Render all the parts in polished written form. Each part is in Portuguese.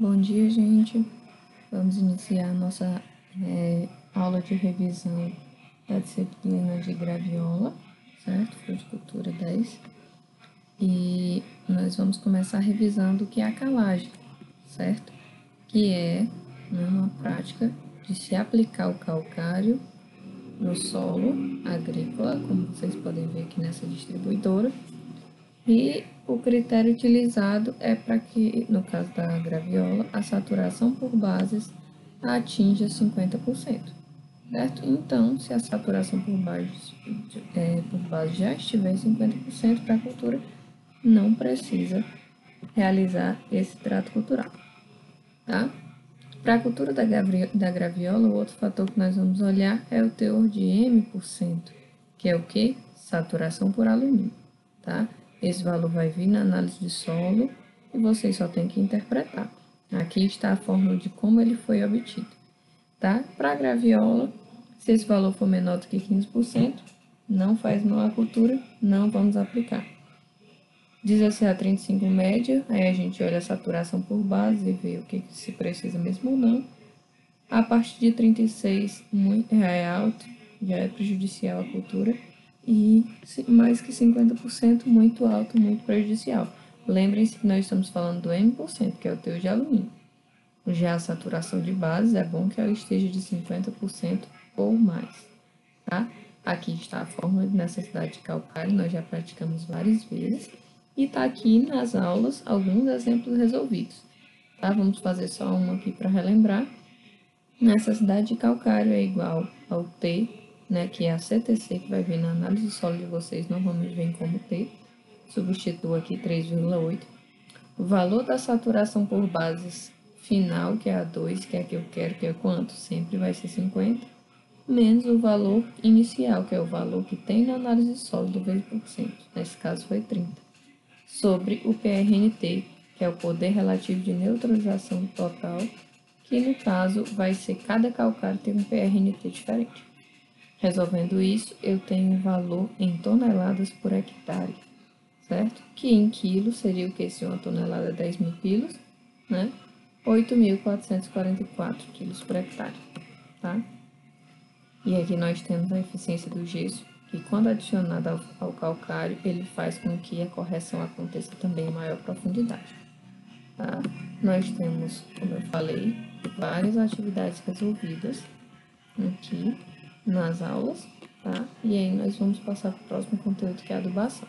Bom dia, gente. Vamos iniciar a nossa aula de revisão da disciplina de graviola, certo? Fruticultura 10. E nós vamos começar revisando o que é a calagem, certo? Que é uma prática de se aplicar o calcário no solo agrícola, como vocês podem ver aqui nessa distribuidora. E o critério utilizado é para que, no caso da graviola, a saturação por bases atinja 50%, certo? Então, se a saturação por base já estiver em 50% para a cultura, não precisa realizar esse trato cultural, tá? Para a cultura da graviola, o outro fator que nós vamos olhar é o teor de M%, que é o que? Saturação por alumínio, tá? Esse valor vai vir na análise de solo e vocês só tem que interpretar. Aqui está a fórmula de como ele foi obtido, tá? Para a graviola, se esse valor for menor do que 15%, não faz mal à cultura, não vamos aplicar. 16 a 35 média, aí a gente olha a saturação por base e vê o que se precisa mesmo ou não. A partir de 36 já é alto, já é prejudicial à cultura. E mais que 50%, muito alto, muito prejudicial. Lembrem-se que nós estamos falando do M%, que é o teor de alumínio. Já a saturação de bases, é bom que ela esteja de 50% ou mais, tá? Aqui está a fórmula de necessidade de calcário, nós já praticamos várias vezes. E está aqui nas aulas alguns exemplos resolvidos, tá? Vamos fazer só uma aqui para relembrar. Necessidade de calcário é igual ao T, né, que é a CTC, que vai vir na análise de solo de vocês, normalmente vem como T. Substituo aqui 3,8. O valor da saturação por bases final, que é a 2, que é a que eu quero, que é quanto? Sempre vai ser 50, menos o valor inicial, que é o valor que tem na análise de solo do vezes por cento. Nesse caso foi 30. Sobre o PRNT, que é o poder relativo de neutralização total, que no caso vai ser cada calcário tem um PRNT diferente. Resolvendo isso, eu tenho um valor em toneladas por hectare, certo? Que em quilos seria o que? Se uma tonelada é 10.000 quilos, né? 8.444 quilos por hectare, tá? E aqui nós temos a eficiência do gesso, que quando adicionado ao calcário, ele faz com que a correção aconteça também em maior profundidade. Tá? Nós temos, como eu falei, várias atividades resolvidas aqui nas aulas, tá? E aí nós vamos passar para o próximo conteúdo, que é a adubação.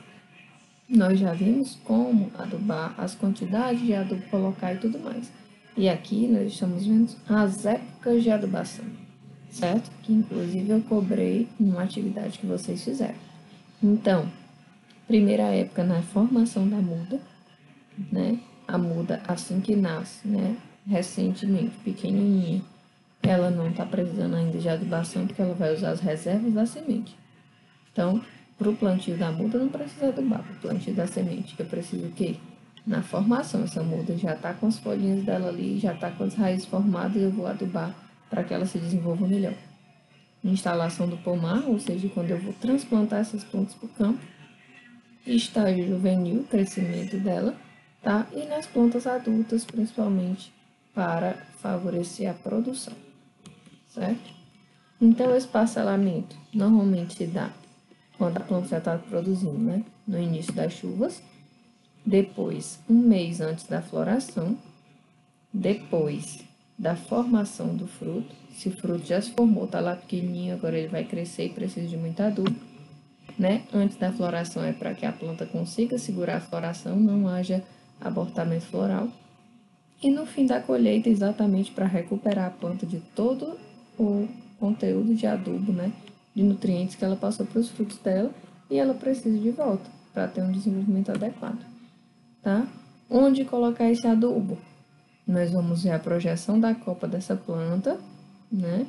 Nós já vimos como adubar, as quantidades de adubo colocar e tudo mais. E aqui nós estamos vendo as épocas de adubação, certo? Que inclusive eu cobrei numa atividade que vocês fizeram. Então, primeira época na formação da muda, né? A muda assim que nasce, né? Recentemente, pequenininha, ela não está precisando ainda de adubação porque ela vai usar as reservas da semente. Então, para o plantio da muda não precisa adubar, para o plantio da semente eu preciso o quê? Na formação, essa muda já está com as folhinhas dela ali, já está com as raízes formadas, eu vou adubar para que ela se desenvolva melhor. Instalação do pomar, ou seja, quando eu vou transplantar essas plantas para o campo. Estágio juvenil, crescimento dela, tá? E nas plantas adultas, principalmente, para favorecer a produção, certo? Então, esse parcelamento normalmente se dá quando a planta já está produzindo, né? No início das chuvas, depois, um mês antes da floração, depois da formação do fruto. Se o fruto já se formou, está lá pequenininho, agora ele vai crescer e precisa de muito adubo, né? Antes da floração é para que a planta consiga segurar a floração, não haja abortamento floral. E no fim da colheita, exatamente para recuperar a planta de todo o conteúdo de adubo, né? De nutrientes que ela passou para os frutos dela e ela precisa de volta para ter um desenvolvimento adequado, tá? Onde colocar esse adubo? Nós vamos ver a projeção da copa dessa planta, né?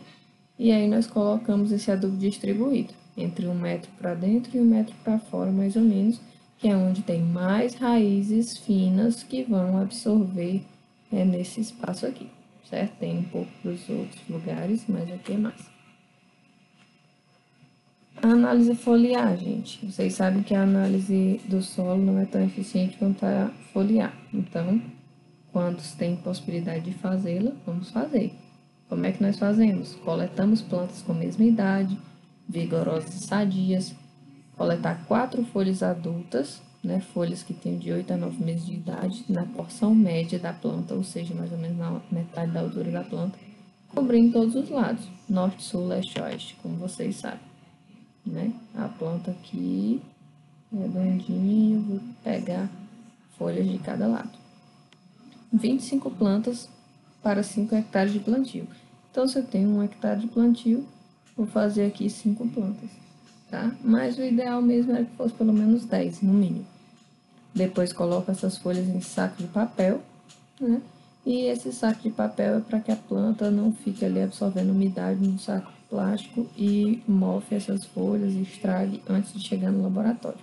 E aí nós colocamos esse adubo distribuído entre 1 metro para dentro e 1 metro para fora, mais ou menos, que é onde tem mais raízes finas que vão absorver nesse espaço aqui, certo? Tem um pouco dos outros lugares, mas aqui é mais. A análise foliar, gente. Vocês sabem que a análise do solo não é tão eficiente quanto a foliar. Então, Quando tem possibilidade de fazê-la, vamos fazer. Como é que nós fazemos? Coletamos plantas com a mesma idade, vigorosas e sadias. Coletar 4 folhas adultas, né, folhas que têm de 8 a 9 meses de idade, na porção média da planta, ou seja, mais ou menos na metade da altura da planta, cobrindo todos os lados, norte, sul, leste, oeste, como vocês sabem, né? A planta aqui, redondinho, vou pegar folhas de cada lado. 25 plantas para 5 hectares de plantio. Então, se eu tenho 1 hectare de plantio, vou fazer aqui 5 plantas, tá? Mas o ideal mesmo era que fosse pelo menos 10, no mínimo. Depois coloco essas folhas em saco de papel, né? E esse saco de papel é para que a planta não fique ali absorvendo umidade no saco plástico e mofe essas folhas e estrague antes de chegar no laboratório.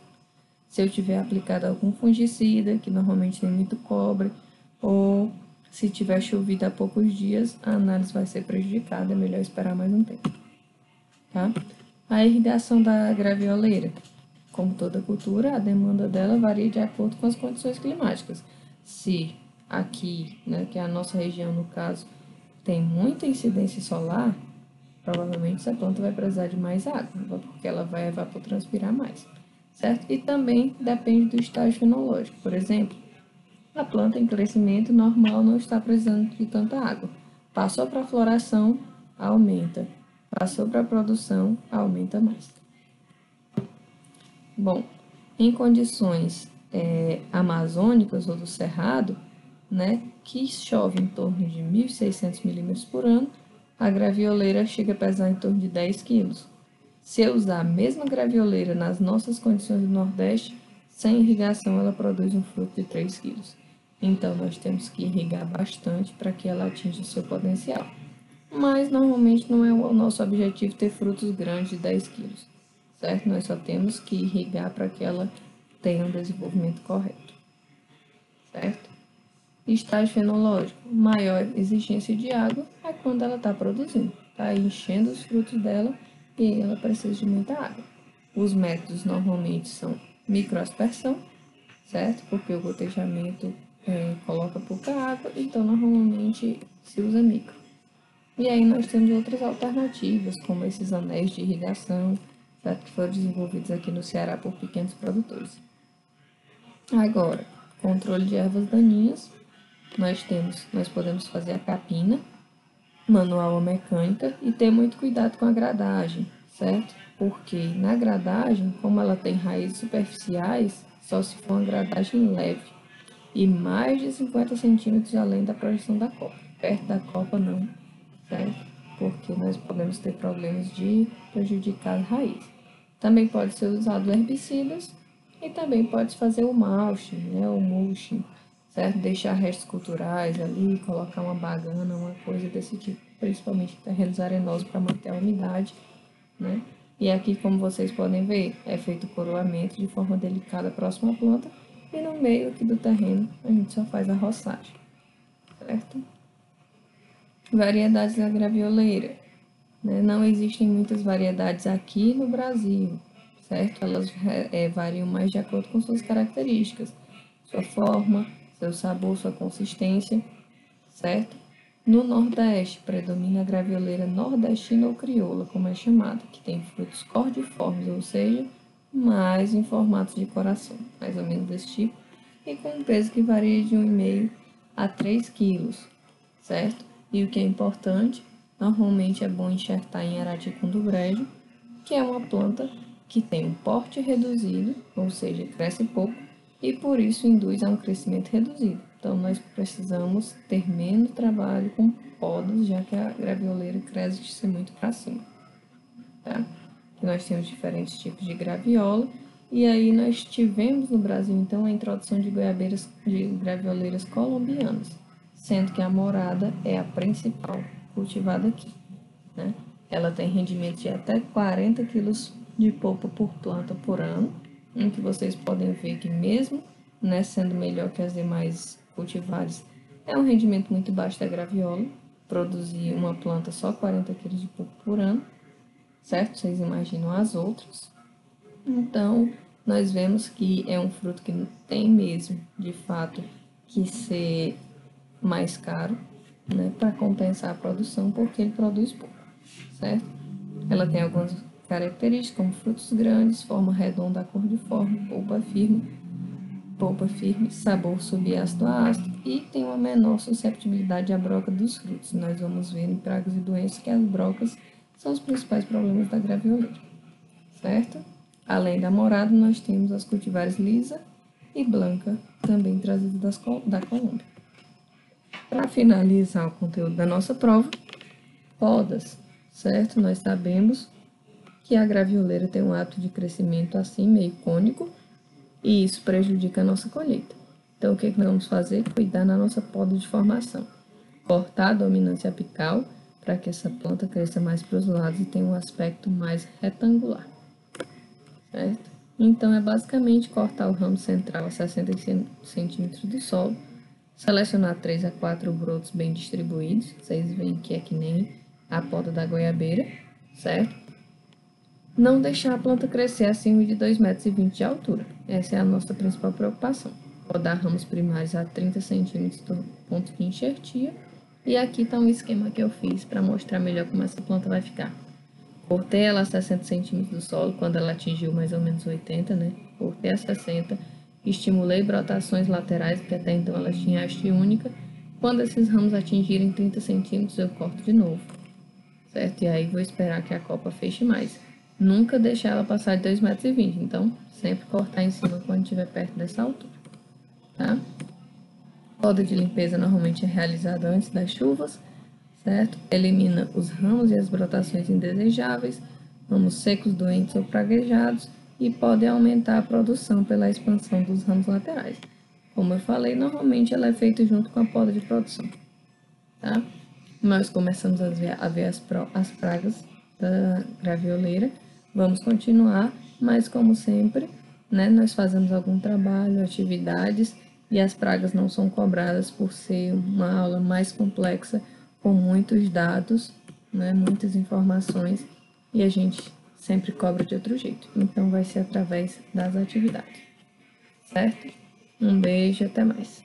Se eu tiver aplicado algum fungicida, que normalmente tem muito cobre, ou se tiver chovido há poucos dias, a análise vai ser prejudicada, é melhor esperar mais um tempo. Tá? A irrigação da gravioleira. Como toda cultura, a demanda dela varia de acordo com as condições climáticas. Se aqui, né, que é a nossa região no caso, tem muita incidência solar, provavelmente essa planta vai precisar de mais água, porque ela vai evapotranspirar mais, certo? E também depende do estágio fenológico. Por exemplo, a planta em crescimento normal não está precisando de tanta água. Passou para a floração, aumenta. Passou para a produção, aumenta mais. Bom, em condições amazônicas ou do cerrado, né, que chove em torno de 1.600 milímetros por ano, a gravioleira chega a pesar em torno de 10 quilos. Se eu usar a mesma gravioleira nas nossas condições do Nordeste, sem irrigação ela produz um fruto de 3 quilos. Então, nós temos que irrigar bastante para que ela atinja o seu potencial. Mas, normalmente, não é o nosso objetivo ter frutos grandes de 10 quilos, certo? Nós só temos que irrigar para que ela tenha um desenvolvimento correto, certo? Estágio fenológico, maior exigência de água é quando ela está produzindo, está enchendo os frutos dela e ela precisa de muita água. Os métodos normalmente são microaspersão, certo? Porque o gotejamento coloca pouca água, então normalmente se usa micro. E aí nós temos outras alternativas, como esses anéis de irrigação, certo? Que foram desenvolvidos aqui no Ceará por pequenos produtores. Agora, controle de ervas daninhas, nós podemos fazer a capina, manual ou mecânica, e ter muito cuidado com a gradagem, certo? Porque na gradagem, como ela tem raízes superficiais, só se for uma gradagem leve e mais de 50 centímetros além da projeção da copa. Perto da copa não, certo? Porque nós podemos ter problemas de prejudicar as raízes. Também pode ser usado herbicidas e também pode fazer o mulching, né? O mulching, certo? Deixar restos culturais ali, colocar uma bagana, uma coisa desse tipo, principalmente em terrenos arenosos para manter a umidade, né? E aqui, como vocês podem ver, é feito o coroamento de forma delicada próximo à planta e no meio aqui do terreno a gente só faz a roçagem, certo? Variedades da gravioleira, né? Não existem muitas variedades aqui no Brasil, certo? Elas variam mais de acordo com suas características, sua forma, seu sabor, sua consistência, certo? No Nordeste, predomina a gravioleira nordestina ou crioula, como é chamada, que tem frutos cordiformes, ou seja, mais em formato de coração, mais ou menos desse tipo, e com um peso que varia de 1,5 a 3 quilos, certo? E o que é importante, normalmente é bom enxertar em Araticum do Brejo, que é uma planta que tem um porte reduzido, ou seja, cresce pouco, e por isso induz a um crescimento reduzido. Então, nós precisamos ter menos trabalho com podas, já que a gravioleira cresce muito para cima. Tá? Nós temos diferentes tipos de graviola, e aí nós tivemos no Brasil, então, a introdução de gravioleiras colombianas, sendo que a morada é a principal cultivada aqui, né? Ela tem rendimento de até 40 quilos de polpa por planta por ano, em que vocês podem ver que mesmo, né, sendo melhor que as demais cultivares, é um rendimento muito baixo da graviola, produzir uma planta só 40 quilos de polpa por ano, certo? Vocês imaginam as outras. Então, nós vemos que é um fruto que tem mesmo, de fato, que ser mais caro, né, para compensar a produção, porque ele produz pouco, certo? Ela tem algumas características, como frutos grandes, forma redonda, acordiforme, polpa firme, sabor subácido a ácido e tem uma menor susceptibilidade à broca dos frutos. Nós vamos ver em pragas e doenças que as brocas são os principais problemas da gravioleira, certo? Além da morada, nós temos as cultivares lisa e branca, também trazidas da Colômbia. Para finalizar o conteúdo da nossa prova, podas, certo? Nós sabemos que a gravioleira tem um ato de crescimento assim, meio cônico, e isso prejudica a nossa colheita. Então, o que nós vamos fazer? Cuidar na nossa poda de formação. Cortar a dominância apical para que essa planta cresça mais para os lados e tenha um aspecto mais retangular, certo? Então, é basicamente cortar o ramo central a 60 centímetros do solo, selecionar 3 a 4 brotos bem distribuídos, vocês veem que é que nem a poda da goiabeira, certo? Não deixar a planta crescer acima de 2,20 metros de altura. Essa é a nossa principal preocupação. Podar ramos primários a 30 centímetros do ponto de enxertia. E aqui está um esquema que eu fiz para mostrar melhor como essa planta vai ficar. Cortei ela a 60 centímetros do solo, quando ela atingiu mais ou menos 80, né? Cortei a 60, estimulei brotações laterais, porque até então ela tinha haste única. Quando esses ramos atingirem 30 centímetros, eu corto de novo, certo? E aí vou esperar que a copa feche mais. Nunca deixar ela passar de 2,20 metros, então sempre cortar em cima quando estiver perto dessa altura, tá? Poda de limpeza normalmente é realizada antes das chuvas, certo? Elimina os ramos e as brotações indesejáveis, ramos secos, doentes ou praguejados e pode aumentar a produção pela expansão dos ramos laterais. Como eu falei, normalmente ela é feita junto com a poda de produção, tá? Nós começamos a ver as pragas da gravioleira. Vamos continuar, mas como sempre, né, nós fazemos algum trabalho, atividades, e as pragas não são cobradas por ser uma aula mais complexa, com muitos dados, né, muitas informações, e a gente sempre cobra de outro jeito. Então, vai ser através das atividades, certo? Um beijo, até mais.